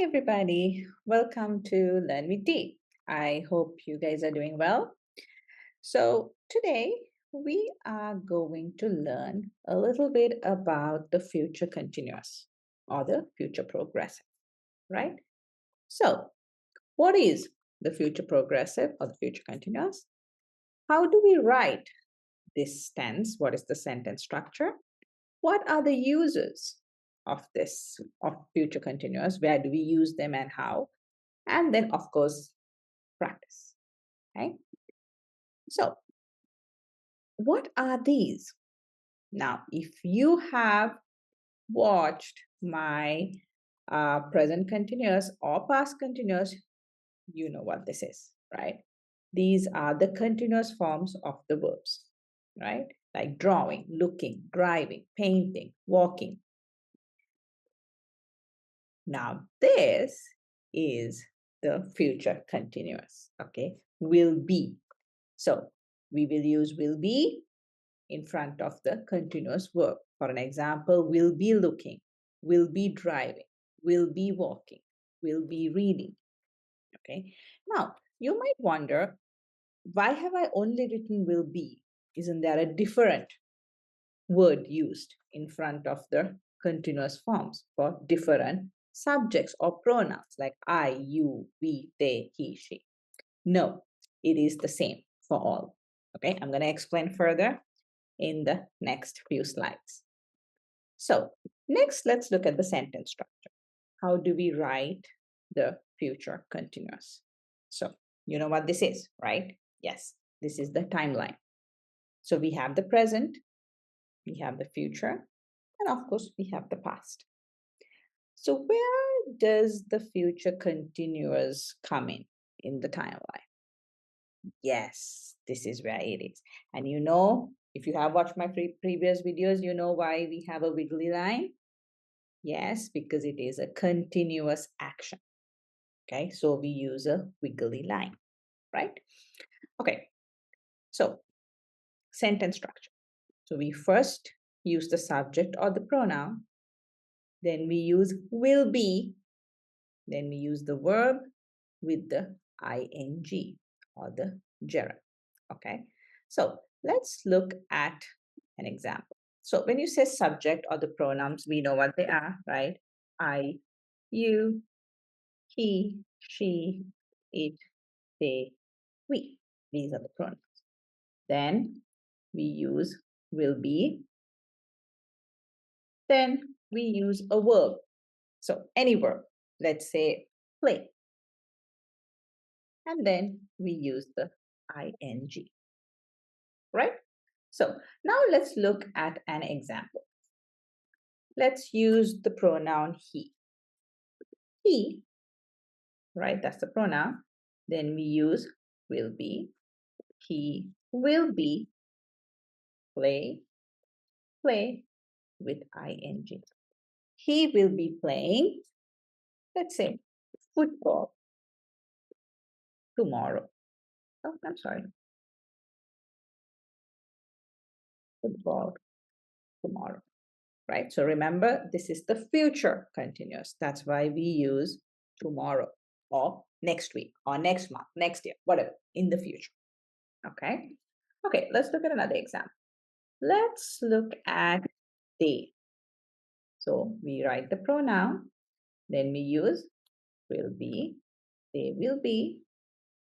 Hi, everybody. Welcome to Learn with Dee. I hope you guys are doing well. So, today we are going to learn a little bit about the future continuous or the future progressive, right? So, what is the future progressive or the future continuous? How do we write this tense? What is the sentence structure? What are the uses of this of future continuous? Where do we use them and how? And then, of course, practice. Okay. So, what are these? Now, if you have watched my present continuous or past continuous, you know what this is, right? These are the continuous forms of the verbs, right? Like drawing, looking, driving, painting, walking. Now, this is the future continuous, okay? Will be. So, we will use will be in front of the continuous verb. For an example, will be looking, will be driving, will be walking, will be reading. Okay. Now, you might wonder, why have I only written will be? Isn't there a different word used in front of the continuous forms for different subjects or pronouns like I, you, we, they, he, she? No, it is the same for all. Okay, I'm going to explain further in the next few slides. So next, let's look at the sentence structure. How do we write the future continuous? So you know what this is, right? Yes, this is the timeline. So we have the present, we have the future, and of course, we have the past. So where does the future continuous come in the timeline? Yes, this is where it is. And you know, if you have watched my previous videos, you know why we have a wiggly line. Yes, because it is a continuous action. Okay, so we use a wiggly line, right? Okay, so sentence structure. So we first use the subject or the pronoun, then we use will be, then we use the verb with the ing or the gerund. Okay, so let's look at an example. So when you say subject or the pronouns, we know what they are, right? I, you, he, she, it, they, we. These are the pronouns. Then we use will be. Then we use a verb. So any verb, let's say play. And then we use the ing, right? So now let's look at an example. Let's use the pronoun he. He, right? That's the pronoun. Then we use will be. He will be play, play with ing. He will be playing, let's say, football tomorrow. Oh, I'm sorry. Football tomorrow, right? So remember, this is the future continuous. That's why we use tomorrow or next week or next month, next year, whatever, in the future. Okay. Okay, let's look at another example. Let's look at they. So we write the pronoun, then we use will be, they will be.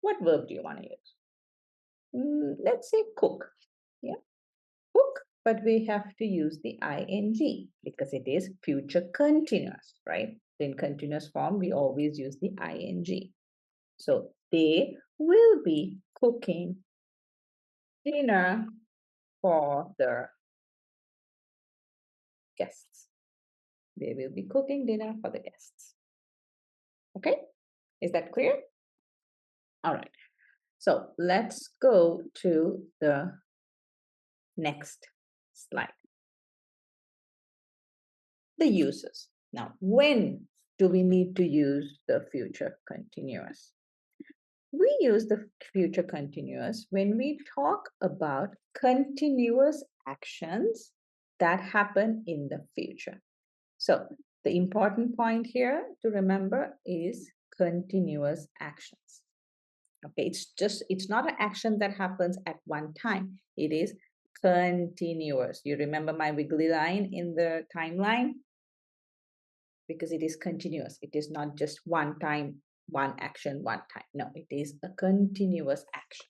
What verb do you want to use? Let's say cook. Yeah, cook, but we have to use the ing because it is future continuous, right? In continuous form, we always use the ing. So they will be cooking dinner for the guests. They will be cooking dinner for the guests. Okay, is that clear? All right. So let's go to the next slide. The uses. Now, when do we need to use the future continuous? We use the future continuous when we talk about continuous actions that happen in the future. So the important point here to remember is continuous actions. Okay, it's not an action that happens at one time. It is continuous. You remember my wiggly line in the timeline? Because it is continuous. It is not just one time, one action, one time. No, it is a continuous action.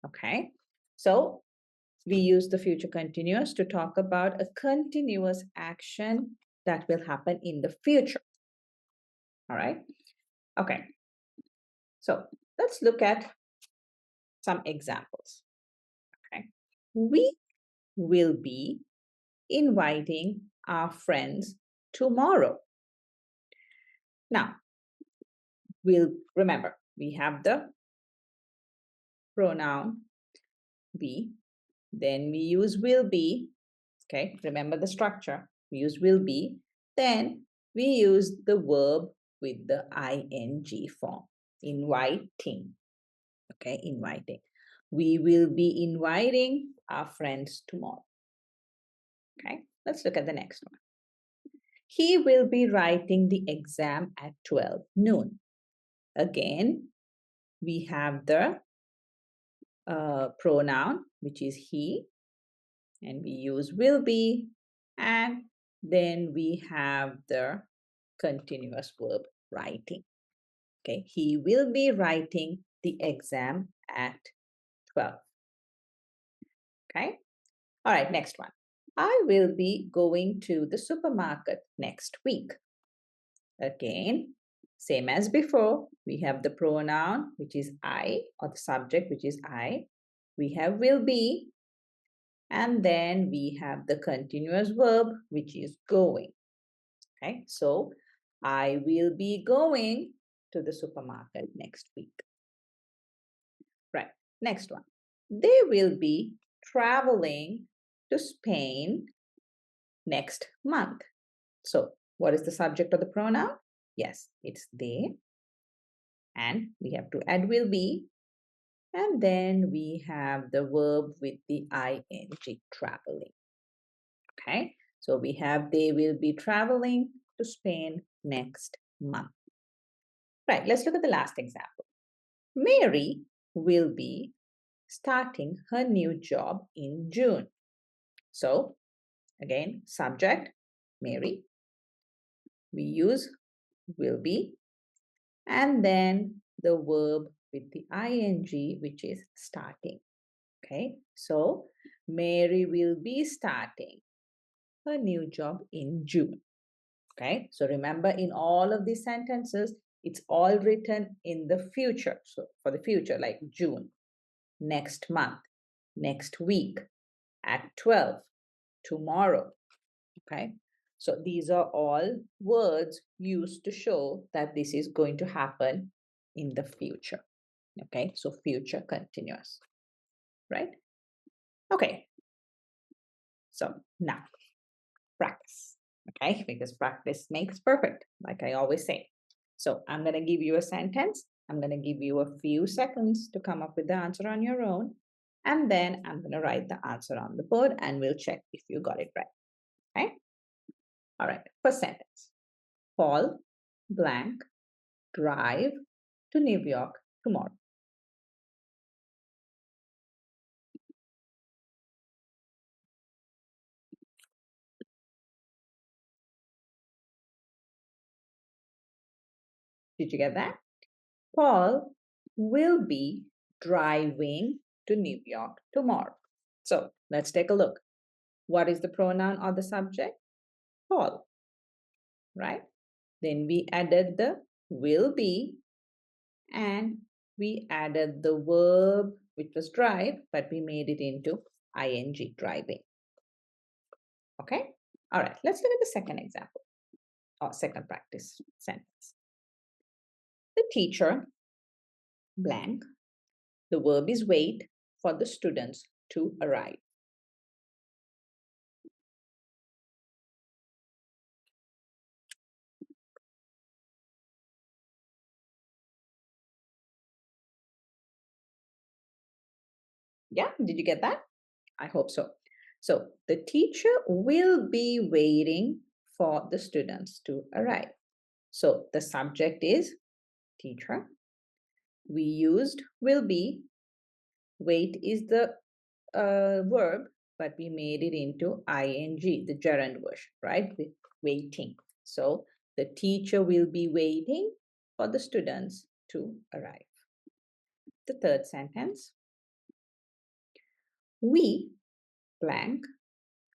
Okay, so we use the future continuous to talk about a continuous action that will happen in the future. All right. Okay. So let's look at some examples. Okay. We will be inviting our friends tomorrow. Now, we'll remember we have the pronoun be, then we use will be. Okay. Remember the structure. We use will be. Then we use the verb with the ing form, inviting. Okay, inviting. We will be inviting our friends tomorrow. Okay, let's look at the next one. He will be writing the exam at 12 noon. Again, we have the pronoun, which is he, and we use will be, and then we have the continuous verb writing. Okay, he will be writing the exam at 12. Okay, all right, next one. I will be going to the supermarket next week. Again, same as before, we have the pronoun, which is I, or the subject, which is I. We have will be, and then we have the continuous verb, which is going. Okay, so I will be going to the supermarket next week. Right, next one. They will be traveling to Spain next month. So, what is the subject of the pronoun? Yes, it's they. And we have to add will be. And then we have the verb with the ing, traveling. Okay, so we have they will be traveling to Spain next month. Right, let's look at the last example. Mary will be starting her new job in June. So, again, subject, Mary. We use will be, and then the verb with the ing, which is starting. Okay, so Mary will be starting her new job in June. Okay, so remember in all of these sentences, it's all written in the future. So for the future, like June, next month, next week, at 12, tomorrow. Okay, so these are all words used to show that this is going to happen in the future. Okay, so future continuous, right? Okay, so now practice. Okay, because practice makes perfect, like I always say. So I'm going to give you a sentence. I'm going to give you a few seconds to come up with the answer on your own. And then I'm going to write the answer on the board and we'll check if you got it right. Okay. All right. First sentence. Paul blank drive to New York tomorrow. Did you get that? Paul will be driving to New York tomorrow. So let's take a look. What is the pronoun or the subject? Paul, right? Then we added the will be and we added the verb, which was drive, but we made it into ing, driving. Okay? All right, let's look at the second example or second practice sentence. The teacher, blank, the verb is wait for the students to arrive. Yeah, did you get that? I hope so. So the teacher will be waiting for the students to arrive. So the subject is teacher. We used will be. Wait is the verb, but we made it into ing, the gerund version, right? With waiting. So the teacher will be waiting for the students to arrive. The third sentence. We blank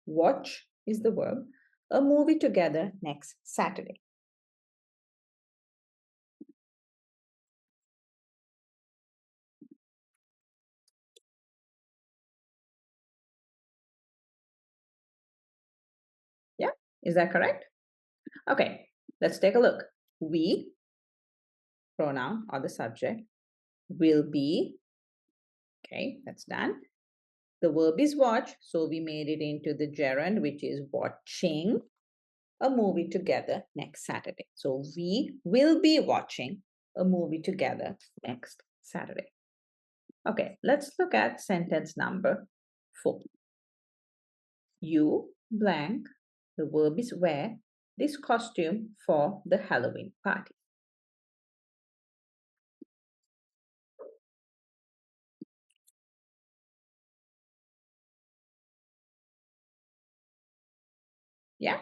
watch is the verb, a movie together next Saturday. Yeah, is that correct? Okay, let's take a look. We, pronoun or the subject, will be, okay, that's done. The verb is watch, so we made it into the gerund, which is watching a movie together next Saturday. So we will be watching a movie together next Saturday. Okay, let's look at sentence number 4. You blank, the verb is wear, this costume for the Halloween party. Yeah?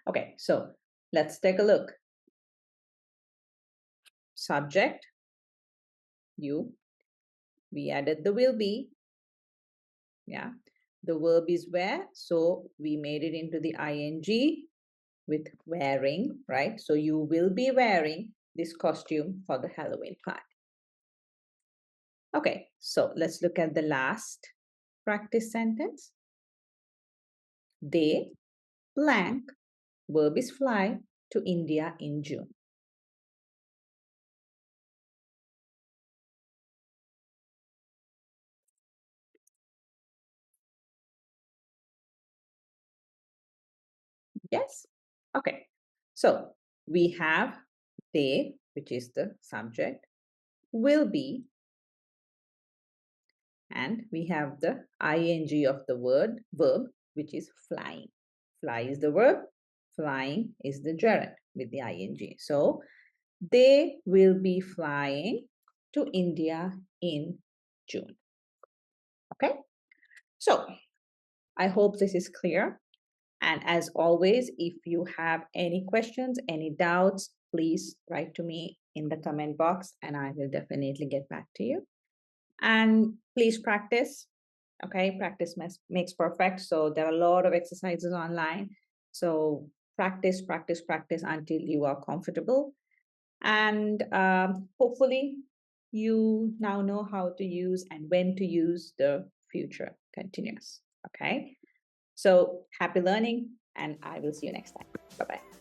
Okay, so let's take a look. Subject, you. We added the will be. Yeah. The verb is wear, so we made it into the ing with wearing, right? So you will be wearing this costume for the Halloween party. Okay, so let's look at the last practice sentence. They blank, verb is fly to India in June. Yes? Okay. So we have they, which is the subject, will be, and we have the ing of the verb, which is flying. Fly is the verb, flying is the gerund with the ing. So they will be flying to India in June. Okay? So I hope this is clear. And as always, if you have any questions, any doubts, please write to me in the comment box and I will definitely get back to you. And please practice. Okay, practice makes perfect. So there are a lot of exercises online. So practice, practice, practice until you are comfortable. And hopefully you now know how to use and when to use the future continuous. Okay. So happy learning, and I will see you next time. Bye bye.